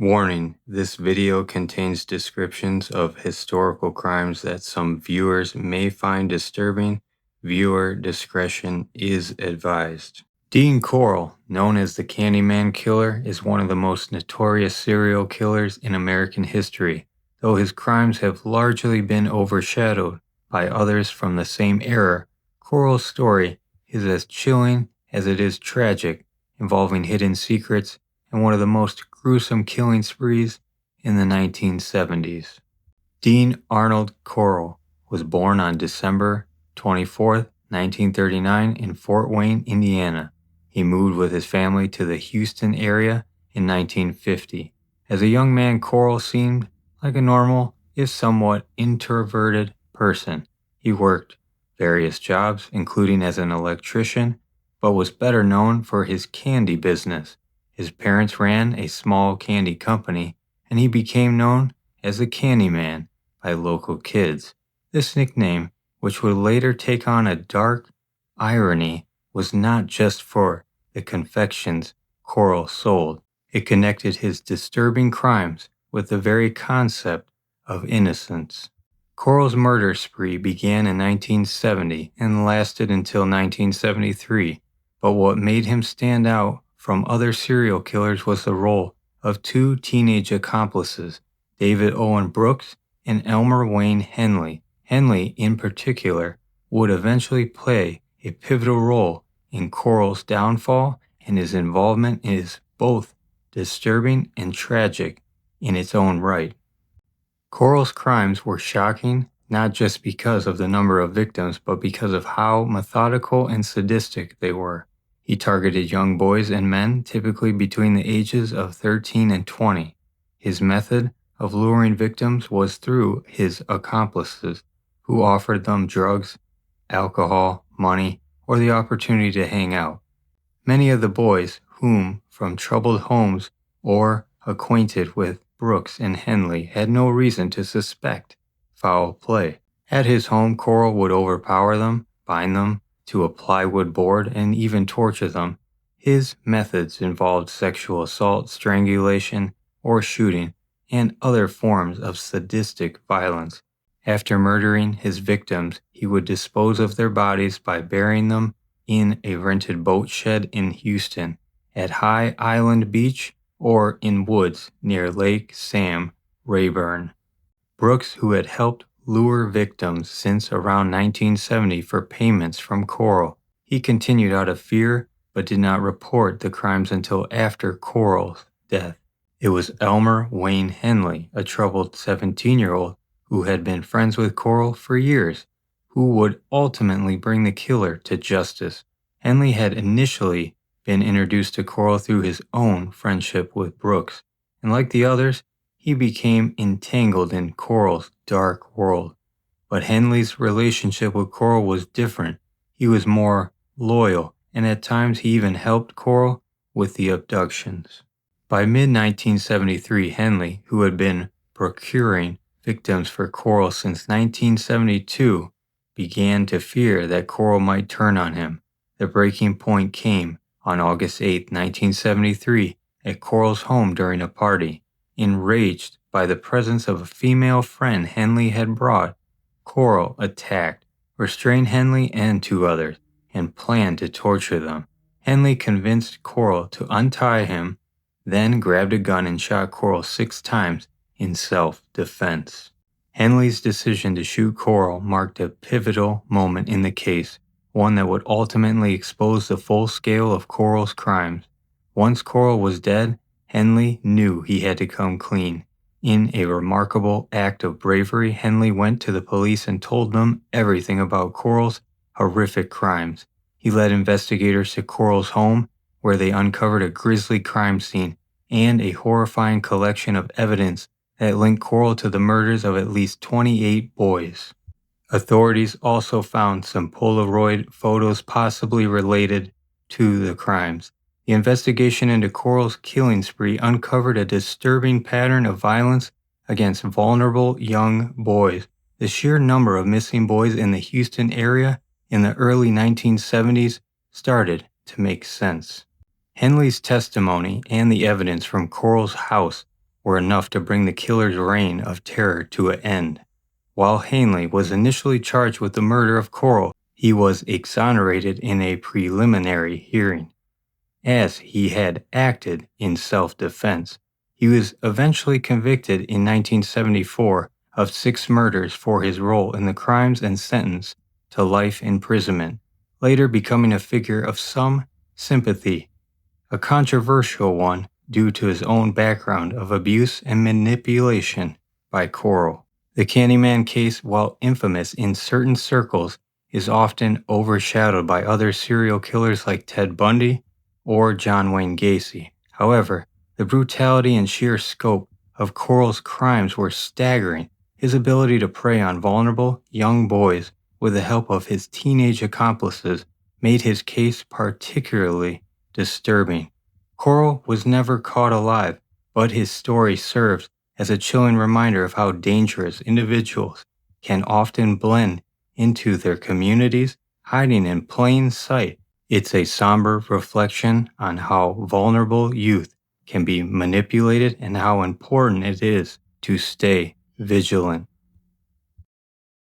Warning: this video contains descriptions of historical crimes that some viewers may find disturbing. Viewer discretion is advised. Dean Corll, known as the Candyman killer, is one of the most notorious serial killers in American history, though his crimes have largely been overshadowed by others from the same era. Corll's story is as chilling as it is tragic, involving hidden secrets and one of the most gruesome killing sprees in the 1970s. Dean Arnold Corll was born on December 24, 1939 in Fort Wayne, Indiana. He moved with his family to the Houston area in 1950. As a young man, Corll seemed like a normal, if somewhat introverted person. He worked various jobs, including as an electrician, but was better known for his candy business. His parents ran a small candy company, and he became known as the Candyman by local kids. This nickname, which would later take on a dark irony, was not just for the confections Corll sold. It connected his disturbing crimes with the very concept of innocence. Corll's murder spree began in 1970 and lasted until 1973, but what made him stand out from other serial killers was the role of two teenage accomplices, David Owen Brooks and Elmer Wayne Henley. Henley, in particular, would eventually play a pivotal role in Corll's downfall, and his involvement is both disturbing and tragic in its own right. Corll's crimes were shocking not just because of the number of victims, but because of how methodical and sadistic they were. He targeted young boys and men, typically between the ages of 13 and 20. His method of luring victims was through his accomplices, who offered them drugs, alcohol, money, or the opportunity to hang out. Many of the boys, whom from troubled homes or acquainted with Brooks and Henley, had no reason to suspect foul play. At his home, Corll would overpower them, bind them to a plywood board, and even torture them. His methods involved sexual assault, strangulation, or shooting, and other forms of sadistic violence. After murdering his victims, he would dispose of their bodies by burying them in a rented boat shed in Houston, at High Island Beach, or in woods near Lake Sam Rayburn. Brooks, who had helped lure victims since around 1970 for payments from Corll, he continued out of fear but did not report the crimes until after Corll's death. It was Elmer Wayne Henley, a troubled 17-year-old who had been friends with Corll for years, who would ultimately bring the killer to justice. Henley had initially been introduced to Corll through his own friendship with Brooks, and like the others, he became entangled in Corll's dark world. But Henley's relationship with Corll was different. He was more loyal, and at times he even helped Corll with the abductions. By mid-1973, Henley, who had been procuring victims for Corll since 1972, began to fear that Corll might turn on him. The breaking point came on August 8, 1973, at Corll's home during a party. Enraged by the presence of a female friend Henley had brought, Corll attacked, restrained Henley and two others, and planned to torture them. Henley convinced Corll to untie him, then grabbed a gun and shot Corll 6 times in self-defense. Henley's decision to shoot Corll marked a pivotal moment in the case, one that would ultimately expose the full scale of Corll's crimes. Once Corll was dead, Henley knew he had to come clean. In a remarkable act of bravery, Henley went to the police and told them everything about Corll's horrific crimes. He led investigators to Corll's home, where they uncovered a grisly crime scene and a horrifying collection of evidence that linked Corll to the murders of at least 28 boys. Authorities also found some Polaroid photos possibly related to the crimes. The investigation into Corll's killing spree uncovered a disturbing pattern of violence against vulnerable young boys. The sheer number of missing boys in the Houston area in the early 1970s started to make sense. Henley's testimony and the evidence from Corll's house were enough to bring the killer's reign of terror to an end. While Henley was initially charged with the murder of Corll, he was exonerated in a preliminary hearing, as he had acted in self-defense. He was eventually convicted in 1974 of 6 murders for his role in the crimes and sentenced to life imprisonment, later becoming a figure of some sympathy, a controversial one due to his own background of abuse and manipulation by Corll. The Candyman case, while infamous in certain circles, is often overshadowed by other serial killers like Ted Bundy or John Wayne Gacy. However, the brutality and sheer scope of Corll's crimes were staggering. His ability to prey on vulnerable young boys with the help of his teenage accomplices made his case particularly disturbing. Corll was never caught alive, but his story serves as a chilling reminder of how dangerous individuals can often blend into their communities, hiding in plain sight. It's a somber reflection on how vulnerable youth can be manipulated and how important it is to stay vigilant.